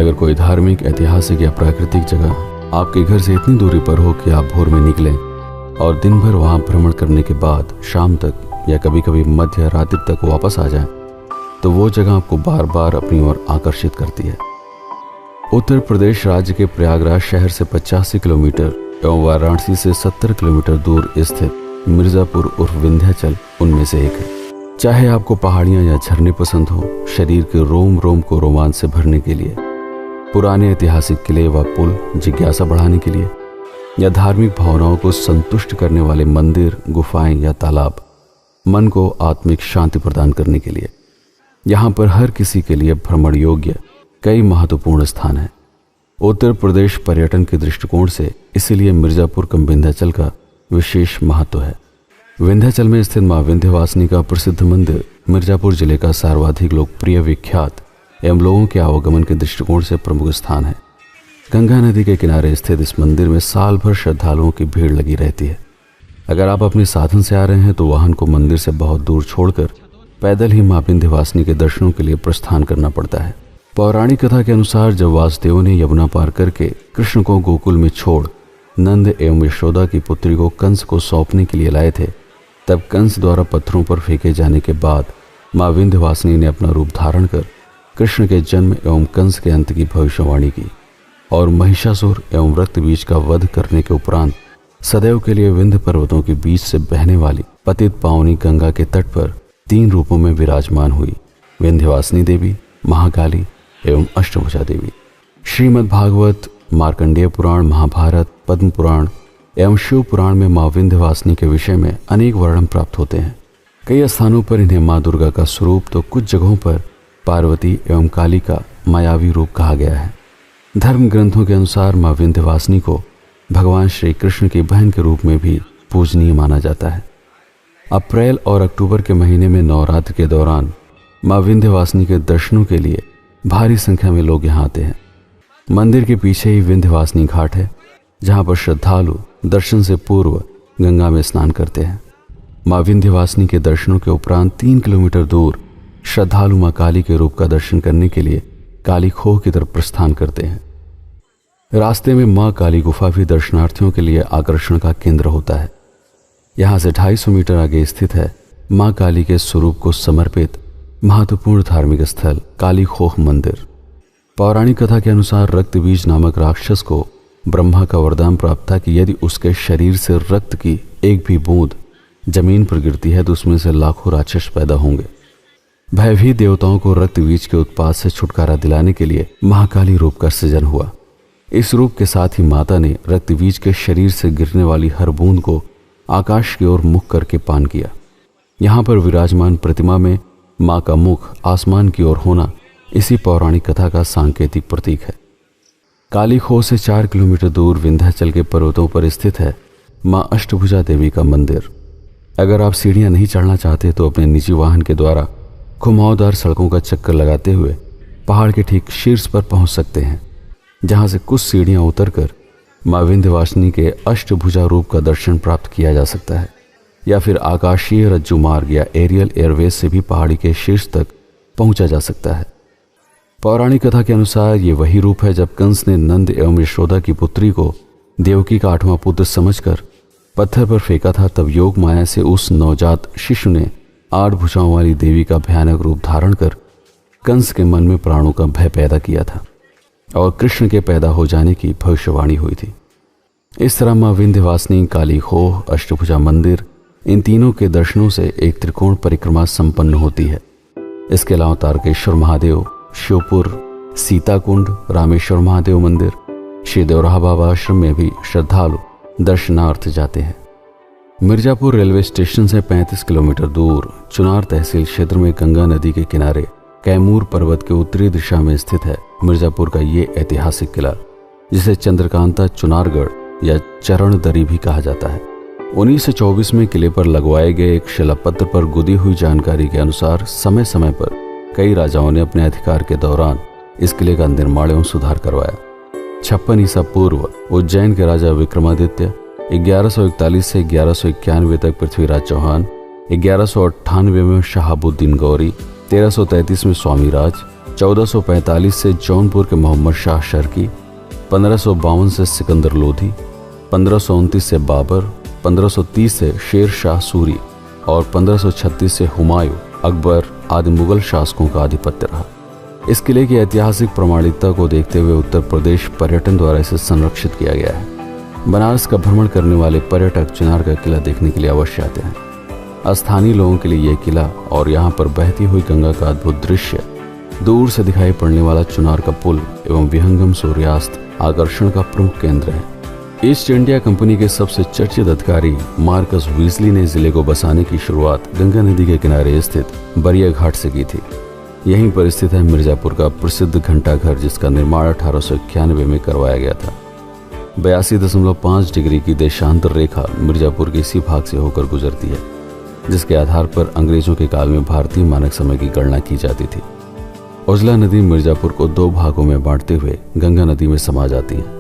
अगर कोई धार्मिक, ऐतिहासिक या प्राकृतिक जगह आपके घर से इतनी दूरी पर हो कि आप भोर में निकलें और दिन भर वहां भ्रमण करने के बाद शाम तक या कभी कभी मध्य रात्रि तक वापस आ जाएं, तो वो जगह आपको बार बार अपनी ओर आकर्षित करती है। उत्तर प्रदेश राज्य के प्रयागराज शहर से 85 किलोमीटर एवं वाराणसी से 70 किलोमीटर दूर स्थित मिर्जापुर उर्फ विंध्याचल उनमें से एक है। चाहे आपको पहाड़ियां या झरने पसंद हो, शरीर के रोम रोम को रोमांच से भरने के लिए, पुराने ऐतिहासिक किले व पुल जिज्ञासा बढ़ाने के लिए, या धार्मिक भावनाओं को संतुष्ट करने वाले मंदिर, गुफाएं या तालाब, मन को आत्मिक शांति प्रदान करने के लिए, यहाँ पर हर किसी के लिए भ्रमण योग्य कई महत्वपूर्ण स्थान हैं। उत्तर प्रदेश पर्यटन के दृष्टिकोण से इसीलिए मिर्जापुर कम विंध्याचल का विशेष महत्व है। विंध्याचल में स्थित मां विंध्यवासिनी का प्रसिद्ध मंदिर मिर्जापुर जिले का सर्वाधिक लोकप्रिय, विख्यात एवं लोगों के आवागमन के दृष्टिकोण से प्रमुख स्थान है। गंगा नदी के किनारे स्थित इस मंदिर में साल भर श्रद्धालुओं की भीड़ लगी रहती है। अगर आप अपने साधन से आ रहे हैं तो वाहन को मंदिर से बहुत दूर छोड़कर पैदल ही मां विंध्यवासिनी के दर्शनों के लिए प्रस्थान करना पड़ता है। पौराणिक कथा के अनुसार जब वासुदेव ने यमुना पार करके कृष्ण को गोकुल में छोड़ नंद एवं यशोदा की पुत्री को कंस को सौंपने के लिए लाए थे, तब कंस द्वारा पत्थरों पर फेंके जाने के बाद मां विंध्यवासिनी ने अपना रूप धारण कर कृष्ण के जन्म एवं कंस के अंत की भविष्यवाणी की और महिषासुर एवं रक्तबीज का वध करने के उपरांत सदैव के लिए विंध्य पर्वतों के बीच से बहने वाली पतित पावनी गंगा के तट पर 3 रूपों में विराजमान हुई: विंध्यवासिनी देवी, महाकाली एवं अष्टभुजा देवी। श्रीमद् भागवत, मार्कंडेय पुराण, महाभारत, पद्म पुराण एवं शिव पुराण में मां विंध्यवासिनी के विषय में अनेक वर्णन प्राप्त होते हैं। कई स्थानों पर इन्हें मां दुर्गा का स्वरूप तो कुछ जगहों पर पार्वती एवं काली का मायावी रूप कहा गया है। धर्म ग्रंथों के अनुसार मां विंध्यवासिनी को भगवान श्री कृष्ण की बहन के रूप में भी पूजनीय माना जाता है। अप्रैल और अक्टूबर के महीने में नवरात्र के दौरान मां विंध्यवासिनी के दर्शनों के लिए भारी संख्या में लोग यहाँ आते हैं। मंदिर के पीछे ही विंध्यवासिनी घाट है, जहाँ पर श्रद्धालु दर्शन से पूर्व गंगा में स्नान करते हैं। मां विंध्यवासिनी के दर्शनों के उपरांत 3 किलोमीटर दूर श्रद्धालु मां काली के रूप का दर्शन करने के लिए काली खोह की तरफ प्रस्थान करते हैं। रास्ते में मां काली गुफा भी दर्शनार्थियों के लिए आकर्षण का केंद्र होता है। यहाँ से 250 मीटर आगे स्थित है मां काली के स्वरूप को समर्पित महत्वपूर्ण धार्मिक स्थल काली खोह मंदिर। पौराणिक कथा के अनुसार रक्तबीज नामक राक्षस को ब्रह्मा का वरदान प्राप्त था कि यदि उसके शरीर से रक्त की एक भी बूंद जमीन पर गिरती है तो उसमें से लाखों राक्षस पैदा होंगे। भयभीत देवताओं को रक्तबीज के उत्पात से छुटकारा दिलाने के लिए महाकाली रूप का सृजन हुआ। इस रूप के साथ ही माता ने रक्तबीज के शरीर से गिरने वाली हर बूंद को आकाश की ओर मुख करके पान किया। यहाँ पर विराजमान प्रतिमा में माँ का मुख आसमान की ओर होना इसी पौराणिक कथा का सांकेतिक प्रतीक है। काली खोह से 4 किलोमीटर दूर विंध्याचल के पर्वतों पर स्थित है माँ अष्टभुजा देवी का मंदिर। अगर आप सीढ़ियाँ नहीं चढ़ना चाहते तो अपने निजी वाहन के द्वारा घुमावदार सड़कों का चक्कर लगाते हुए पहाड़ के ठीक शीर्ष पर पहुंच सकते हैं, जहां से कुछ सीढ़ियां उतरकर मां विंध्यवासिनी के अष्टभुजा रूप का दर्शन प्राप्त किया जा सकता है, या फिर आकाशीय रज्जु मार्ग या एरियल एयरवेज से भी पहाड़ी के शीर्ष तक पहुंचा जा सकता है। पौराणिक कथा के अनुसार ये वही रूप है जब कंस ने नंद एवं यशोदा की पुत्री को देवकी का 8वां पुत्र समझकर पत्थर पर फेंका था। तब योग माया से उस नवजात शिशु ने 8 भुजाओं वाली देवी का भयानक रूप धारण कर कंस के मन में प्राणों का भय पैदा किया था और कृष्ण के पैदा हो जाने की भविष्यवाणी हुई थी। इस तरह मां विंध्यवासिनी, काली खोह, अष्टभुजा मंदिर, इन तीनों के दर्शनों से एक त्रिकोण परिक्रमा संपन्न होती है। इसके अलावा तारकेश्वर महादेव, शिवपुर, सीताकुंड, रामेश्वर महादेव मंदिर, श्री देवराहा बाबा आश्रम में भी श्रद्धालु दर्शनार्थ जाते हैं। मिर्जापुर रेलवे स्टेशन से 35 किलोमीटर दूर चुनार तहसील क्षेत्र में गंगा नदी के किनारे कैमूर पर्वत के उत्तरी दिशा में स्थित है मिर्जापुर का ये ऐतिहासिक किला, जिसे चंद्रकांता चुनारगढ़ या चरण दरी भी कहा जाता है। 1924 में किले पर लगवाए गए एक शिलापत्र पर गुदी हुई जानकारी के अनुसार समय समय पर कई राजाओं ने अपने अधिकार के दौरान इस किले का निर्माण एवं सुधार करवाया। 56 ईसा पूर्व उज्जैन के राजा विक्रमादित्य, 1141 से 1191 तक पृथ्वीराज चौहान, 1198 में शहाबुद्दीन गौरी, 1333 में स्वामीराज, 1445 से जौनपुर के मोहम्मद शाह शर्की, 1552 से सिकंदर लोधी, 1529 से बाबर, 1530 से शेर शाह सूरी और 1536 से हुमायूं अकबर आदि मुगल शासकों का आधिपत्य रहा। इस किले की ऐतिहासिक प्रमाणिकता को देखते हुए उत्तर प्रदेश पर्यटन द्वारा इसे संरक्षित किया गया है। बनारस का भ्रमण करने वाले पर्यटक चिनार का किला देखने के लिए अवश्य आते हैं। स्थानीय लोगों के लिए यह किला और यहाँ पर बहती हुई गंगा का अद्भुत दृश्य, दूर से दिखाई पड़ने वाला चुनार का पुल एवं विहंगम सूर्यास्त आकर्षण का प्रमुख केंद्र है। ईस्ट इंडिया कंपनी के सबसे चर्चित अधिकारी मार्कस वीजली ने जिले को बसाने की शुरुआत गंगा नदी के किनारे स्थित बरिया घाट से की थी। यहीं पर स्थित है मिर्जापुर का प्रसिद्ध घंटा घर, जिसका निर्माण 1891 में करवाया गया था। 82.5 डिग्री की देशांतर रेखा मिर्जापुर के इसी भाग से होकर गुजरती है, जिसके आधार पर अंग्रेजों के काल में भारतीय मानक समय की गणना की जाती थी। उजला नदी मिर्जापुर को 2 भागों में बांटते हुए गंगा नदी में समा जाती है।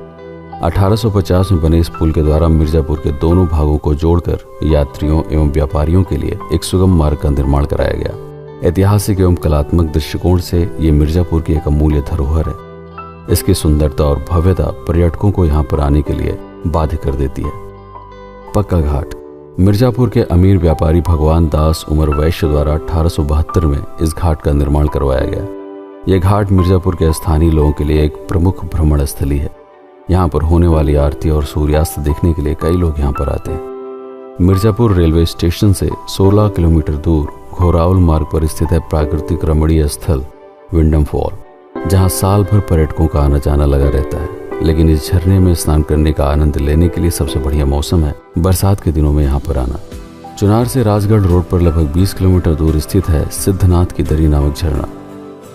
1850 में बने इस पुल के द्वारा मिर्जापुर के दोनों भागों को जोड़कर यात्रियों एवं व्यापारियों के लिए एक सुगम मार्ग का निर्माण कराया गया। ऐतिहासिक एवं कलात्मक दृष्टिकोण से ये मिर्जापुर की एक अमूल्य धरोहर है। इसकी सुंदरता और भव्यता पर्यटकों को यहाँ पर आने के लिए बाध्य कर देती है। पक्का घाट मिर्जापुर के अमीर व्यापारी भगवान दास उमर वैश्य द्वारा 1872 में इस घाट का निर्माण करवाया गया। यह घाट मिर्जापुर के स्थानीय लोगों के लिए एक प्रमुख भ्रमण स्थली है। यहाँ पर होने वाली आरती और सूर्यास्त देखने के लिए कई लोग यहाँ पर आते हैं। मिर्जापुर रेलवे स्टेशन से 16 किलोमीटर दूर घोरावल मार्ग पर स्थित है प्राकृतिक रमणीय स्थल विंडम फॉल, जहाँ साल भर पर्यटकों का आना जाना लगा रहता है। लेकिन इस झरने में स्नान करने का आनंद लेने के लिए सबसे बढ़िया मौसम है बरसात के दिनों में यहाँ पर आना। चुनार से राजगढ़ रोड पर लगभग 20 किलोमीटर दूर स्थित है सिद्धनाथ की दरी नामक झरना।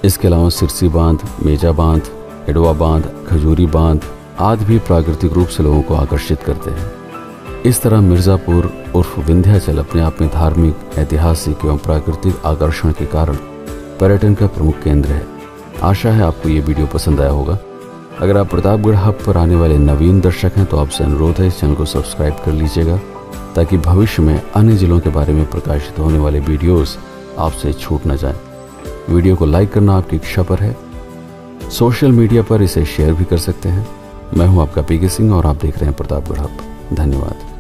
इसके अलावा सिरसी बांध, मेजा बांध, एडवा बांध, खजूरी बांध आदि भी प्राकृतिक रूप से लोगों को आकर्षित करते हैं। इस तरह मिर्जापुर उर्फ विंध्याचल अपने आप में धार्मिक, ऐतिहासिक एवं प्राकृतिक आकर्षण के कारण पर्यटन का प्रमुख केंद्र है। आशा है आपको ये वीडियो पसंद आया होगा। अगर आप प्रतापगढ़ हब पर आने वाले नवीन दर्शक हैं तो आपसे अनुरोध है इस चैनल को सब्सक्राइब कर लीजिएगा, ताकि भविष्य में अन्य जिलों के बारे में प्रकाशित होने वाले वीडियोस आपसे छूट न जाए। वीडियो को लाइक करना आपकी इच्छा पर है। सोशल मीडिया पर इसे शेयर भी कर सकते हैं। मैं हूं आपका पीके सिंह और आप देख रहे हैं प्रतापगढ़ हब। धन्यवाद।